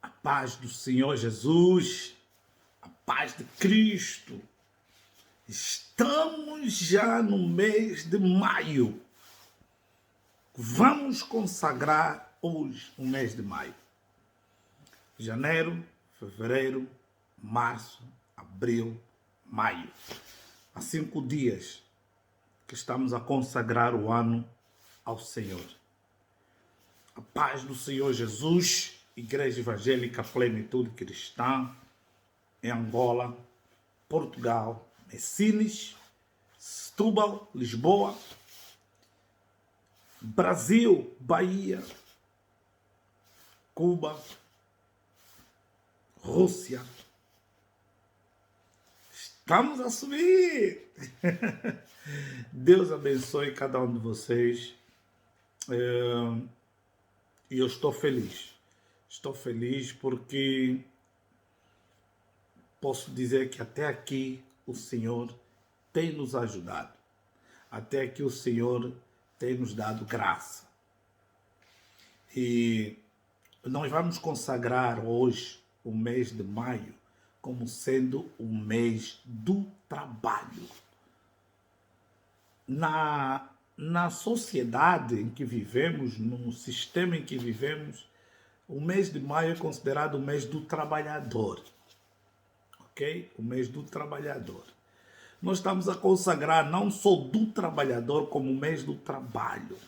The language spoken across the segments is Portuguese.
Paz do Senhor Jesus, a paz de Cristo. Estamos já no mês de maio. Vamos consagrar hoje o mês de maio. Janeiro, fevereiro, março, abril, maio. Há 5 dias que estamos a consagrar o ano ao Senhor. A paz do Senhor Jesus, Igreja Evangélica Plenitude Cristã, em Angola, Portugal, Messines, Setúbal, Lisboa, Brasil, Bahia, Cuba, Rússia. Estamos a subir! Deus abençoe cada um de vocês. E eu estou feliz. Estou feliz porque posso dizer que até aqui o Senhor tem nos ajudado. Até aqui o Senhor tem nos dado graça. E nós vamos consagrar hoje o mês de maio como sendo o mês do trabalho. Na sociedade em que vivemos, no sistema em que vivemos, o mês de maio é considerado o mês do trabalhador. Ok? O mês do trabalhador. Nós estamos a consagrar não só do trabalhador, como o mês do trabalho.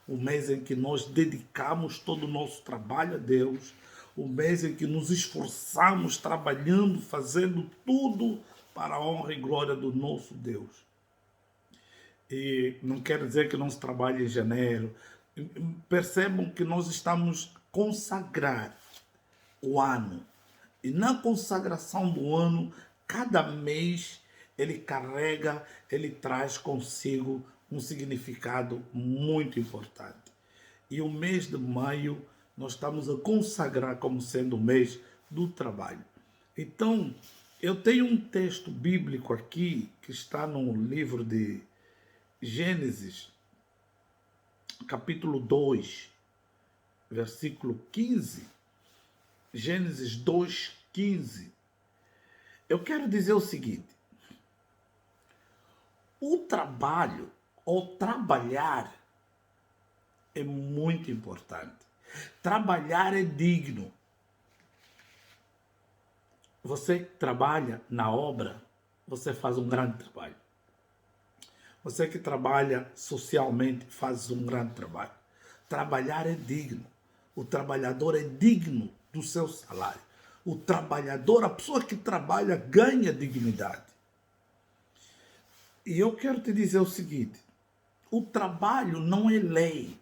O mês em que nós dedicamos todo o nosso trabalho a Deus. O mês em que nos esforçamos trabalhando, fazendo tudo para a honra e glória do nosso Deus. E não quer dizer que não se trabalhe em janeiro. Percebam que nós estamos a consagrar o ano. E na consagração do ano, cada mês ele carrega, ele traz consigo um significado muito importante. E o mês de maio nós estamos a consagrar como sendo o mês do trabalho. Então, eu tenho um texto bíblico aqui que está no livro de Gênesis, capítulo 2, versículo 15. Gênesis 2, 15. Eu quero dizer o seguinte: o trabalho, ou trabalhar, é muito importante. Trabalhar é digno. Você que trabalha na obra, você faz um grande trabalho. Você que trabalha socialmente, faz um grande trabalho. Trabalhar é digno. O trabalhador é digno do seu salário. O trabalhador, a pessoa que trabalha, ganha dignidade. E eu quero te dizer o seguinte: o trabalho não é lei,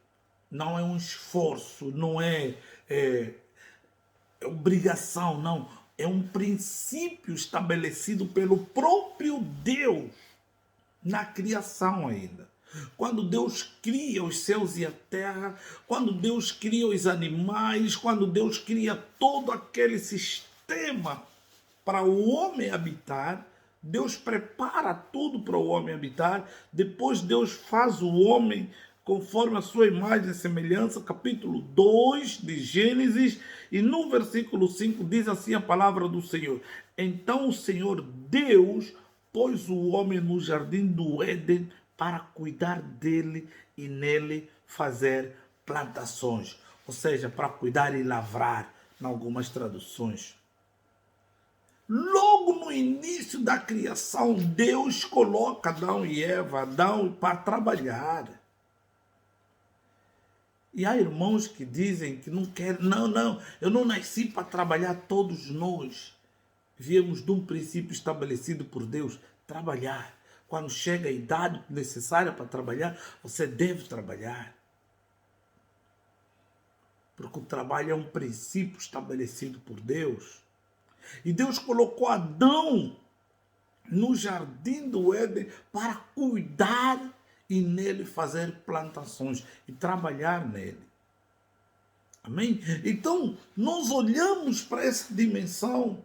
não é um esforço, não é obrigação, não. É um princípio estabelecido pelo próprio Deus na criação ainda. Quando Deus cria os céus e a terra, quando Deus cria os animais, quando Deus cria todo aquele sistema para o homem habitar, Deus prepara tudo para o homem habitar, depois Deus faz o homem conforme a sua imagem e semelhança, capítulo 2 de Gênesis, e no versículo 5 diz assim a palavra do Senhor: então o Senhor Deus pôs o homem no jardim do Éden para cuidar dele e nele fazer plantações, ou seja, para cuidar e lavrar, em algumas traduções. Logo no início da criação, Deus coloca Adão e Eva, para trabalhar. E há irmãos que dizem que não querem, não, eu não nasci para trabalhar. Todos nós viemos de um princípio estabelecido por Deus: trabalhar. Quando chega a idade necessária para trabalhar, você deve trabalhar. Porque o trabalho é um princípio estabelecido por Deus. E Deus colocou Adão no jardim do Éden para cuidar e nele fazer plantações e trabalhar nele. Amém? Então, nós olhamos para essa dimensão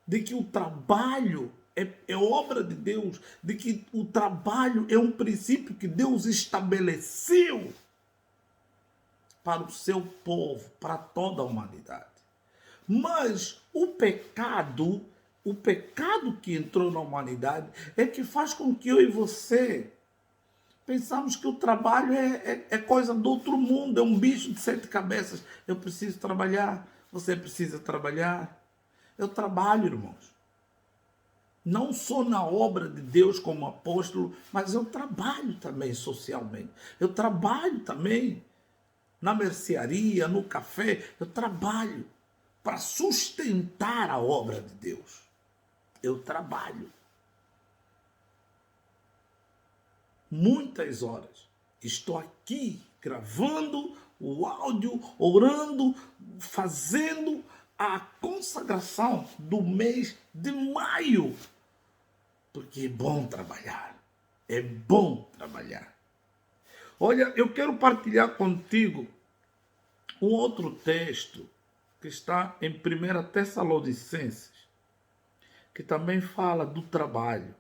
de que o trabalho é obra de Deus, de que o trabalho é um princípio que Deus estabeleceu para o seu povo, para toda a humanidade. Mas o pecado que entrou na humanidade é que faz com que eu e você pensamos que o trabalho é coisa do outro mundo, é um bicho de 7 cabeças. Eu preciso trabalhar, você precisa trabalhar. Eu trabalho, irmãos. Não só na obra de Deus como apóstolo, mas eu trabalho também socialmente. Eu trabalho também na mercearia, no café. Eu trabalho para sustentar a obra de Deus. Eu trabalho muitas horas. Estou aqui gravando o áudio, orando, fazendo a consagração do mês de maio. Porque é bom trabalhar. É bom trabalhar. Olha, eu quero partilhar contigo um outro texto que está em 1 Tessalonicenses, que também fala do trabalho.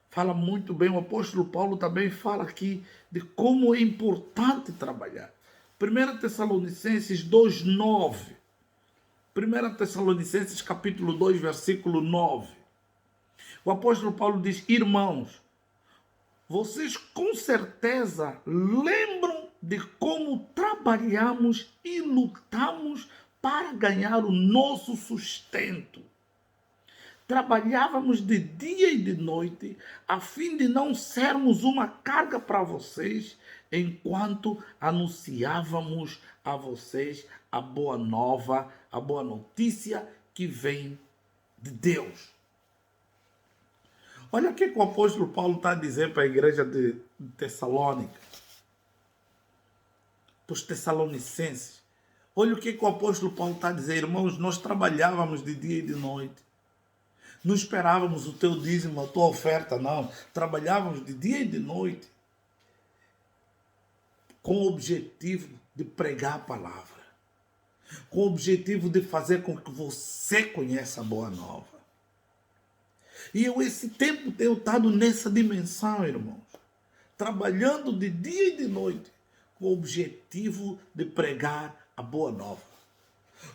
Fala muito bem, o apóstolo Paulo também fala aqui de como é importante trabalhar. 1 Tessalonicenses 2:9. 1 Tessalonicenses capítulo 2, versículo 9. O apóstolo Paulo diz: irmãos, vocês com certeza lembram de como trabalhamos e lutamos para ganhar o nosso sustento. Trabalhávamos de dia e de noite, a fim de não sermos uma carga para vocês, enquanto anunciávamos a vocês a boa nova, a boa notícia que vem de Deus. Olha o que o apóstolo Paulo está a dizer para a igreja de Tessalônica, para os tessalonicenses. Olha o que o apóstolo Paulo está a dizer: irmãos, nós trabalhávamos de dia e de noite. Não esperávamos o teu dízimo, a tua oferta, não. Trabalhávamos de dia e de noite com o objetivo de pregar a palavra, com o objetivo de fazer com que você conheça a boa nova. E eu esse tempo tenho estado nessa dimensão, irmãos, trabalhando de dia e de noite com o objetivo de pregar a boa nova,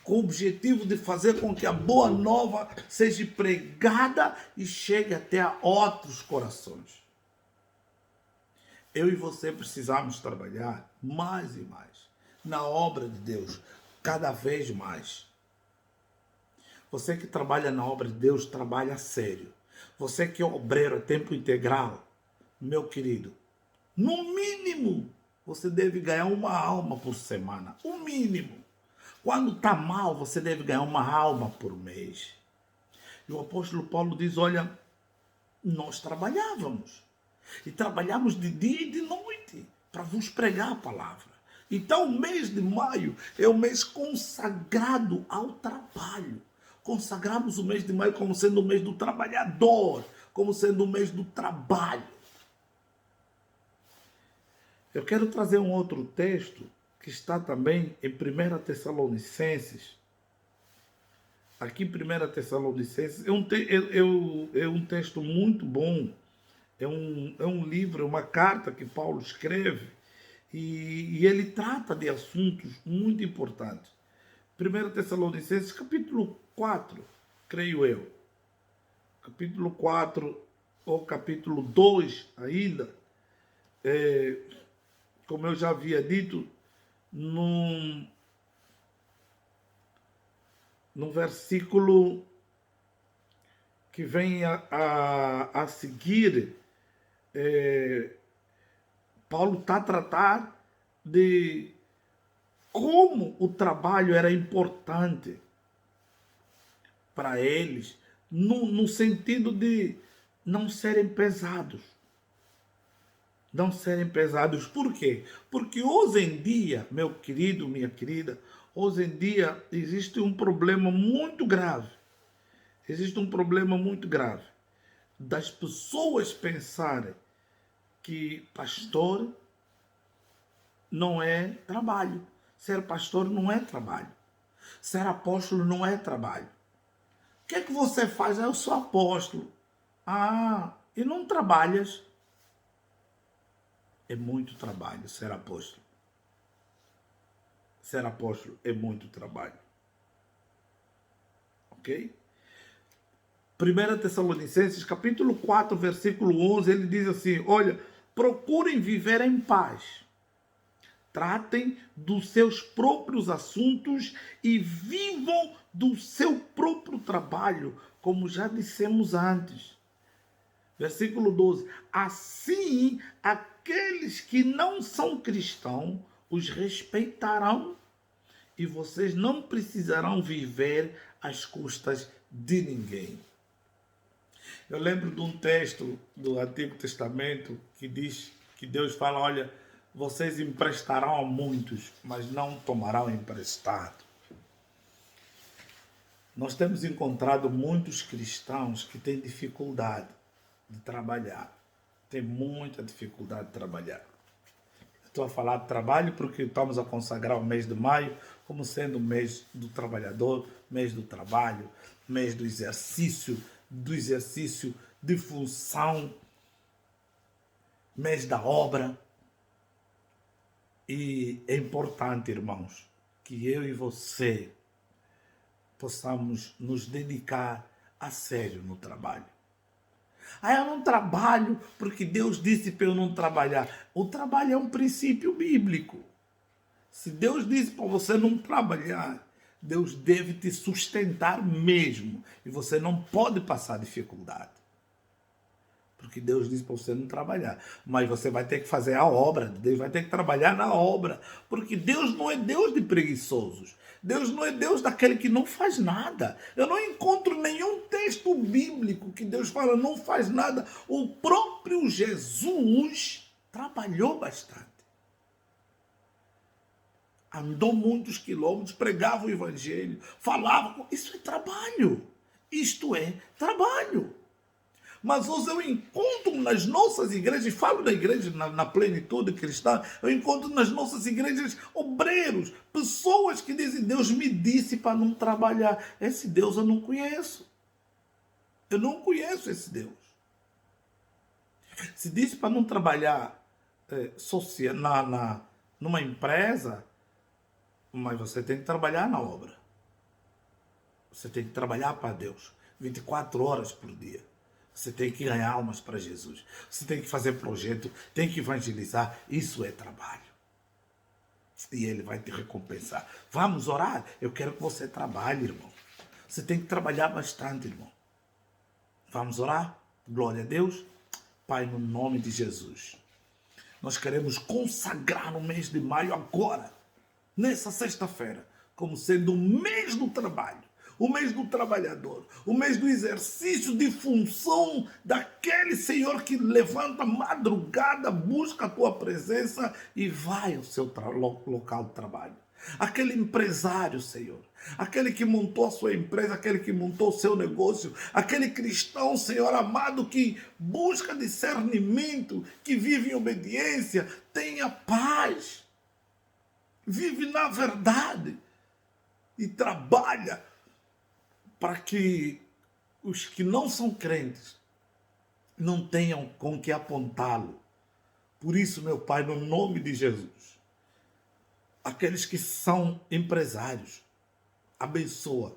com o objetivo de fazer com que a boa nova seja pregada e chegue até a outros corações. Eu e você precisamos trabalhar mais e mais na obra de Deus, cada vez mais. Você que trabalha na obra de Deus, trabalha sério. Você que é obreiro a tempo integral, meu querido, no mínimo, você deve ganhar uma alma por semana. O mínimo. Quando está mal, você deve ganhar uma alma por mês. E o apóstolo Paulo diz, olha, nós trabalhávamos. E trabalhamos de dia e de noite para vos pregar a palavra. Então o mês de maio é o mês consagrado ao trabalho. Consagramos o mês de maio como sendo o mês do trabalhador, como sendo o mês do trabalho. Eu quero trazer um outro texto que está também em 1 Tessalonicenses. Aqui em 1 Tessalonicenses é um texto muito bom. É um livro, é uma carta que Paulo escreve e ele trata de assuntos muito importantes. 1 Tessalonicenses, capítulo 4, creio eu. Capítulo 4 ou capítulo 2 ainda. Como eu já havia dito, no versículo que vem a seguir, Paulo está a tratar de como o trabalho era importante para eles, no sentido de não serem pesados. Não serem pesados. Por quê? Porque hoje em dia, meu querido, minha querida, hoje em dia existe um problema muito grave. Existe um problema muito grave das pessoas pensarem que pastor não é trabalho. Ser pastor não é trabalho. Ser apóstolo não é trabalho. O que é que você faz? Eu sou apóstolo. Ah, e não trabalhas? É muito trabalho ser apóstolo. Ser apóstolo é muito trabalho. ok? 1 Tessalonicenses, capítulo 4, versículo 11, ele diz assim, olha, procurem viver em paz. Tratem dos seus próprios assuntos e vivam do seu próprio trabalho, como já dissemos antes. Versículo 12. Assim, aqueles que não são cristãos os respeitarão e vocês não precisarão viver às custas de ninguém. Eu lembro de um texto do Antigo Testamento que diz que Deus fala, olha, vocês emprestarão a muitos, mas não tomarão emprestado. Nós temos encontrado muitos cristãos que têm dificuldade de trabalhar. Tem muita dificuldade de trabalhar. Estou a falar de trabalho porque estamos a consagrar o mês de maio como sendo o mês do trabalhador, mês do trabalho, mês do exercício de função, mês da obra. E é importante, irmãos, que eu e você possamos nos dedicar a sério no trabalho. Eu não trabalho porque Deus disse para eu não trabalhar. O trabalho é um princípio bíblico. Se Deus disse para você não trabalhar, Deus deve te sustentar mesmo. E você não pode passar dificuldade. Porque Deus disse para você não trabalhar. Mas você vai ter que fazer a obra. Deus vai ter que trabalhar na obra. Porque Deus não é Deus de preguiçosos. Deus não é Deus daquele que não faz nada. Eu não encontro nenhum texto bíblico que Deus fala não faz nada. O próprio Jesus trabalhou bastante. Andou muitos quilômetros, pregava o evangelho, falava. Isso é trabalho. Isto é trabalho. Mas hoje eu encontro nas nossas igrejas, falo da igreja na plenitude cristã, eu encontro nas nossas igrejas obreiros, pessoas que dizem, Deus me disse para não trabalhar. Esse Deus eu não conheço. Eu não conheço esse Deus. Se disse para não trabalhar numa empresa, mas você tem que trabalhar na obra. Você tem que trabalhar para Deus, 24 horas por dia. Você tem que ganhar almas para Jesus. Você tem que fazer projeto, tem que evangelizar. Isso é trabalho. E Ele vai te recompensar. Vamos orar? Eu quero que você trabalhe, irmão. Você tem que trabalhar bastante, irmão. Vamos orar? Glória a Deus. Pai, no nome de Jesus. Nós queremos consagrar o mês de maio agora, nessa sexta-feira, como sendo o mês do trabalho. O mês do trabalhador, o mês do exercício de função daquele Senhor que levanta madrugada, busca a tua presença e vai ao seu local de trabalho. Aquele empresário, Senhor, aquele que montou a sua empresa, aquele que montou o seu negócio, aquele cristão, Senhor amado, que busca discernimento, que vive em obediência, tenha paz, vive na verdade e trabalha para que os que não são crentes não tenham com que apontá-lo. Por isso, meu Pai, no nome de Jesus, aqueles que são empresários, abençoa.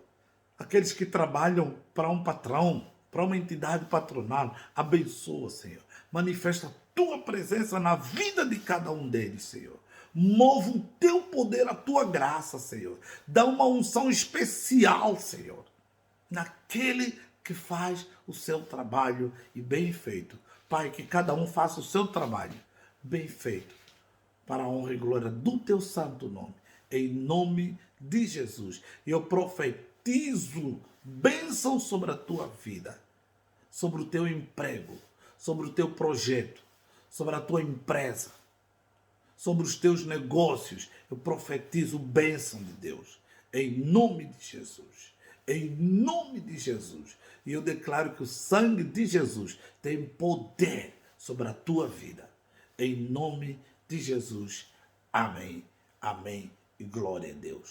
Aqueles que trabalham para um patrão, para uma entidade patronal, abençoa, Senhor. Manifesta a tua presença na vida de cada um deles, Senhor. Move o teu poder, a tua graça, Senhor. Dá uma unção especial, Senhor, naquele que faz o seu trabalho e bem feito. Pai, que cada um faça o seu trabalho bem feito, para a honra e glória do teu santo nome, em nome de Jesus. E eu profetizo bênção sobre a tua vida, sobre o teu emprego, sobre o teu projeto, sobre a tua empresa, sobre os teus negócios. Eu profetizo bênção de Deus, em nome de Jesus. Em nome de Jesus. E eu declaro que o sangue de Jesus tem poder sobre a tua vida. Em nome de Jesus. Amém. Amém. E glória a Deus.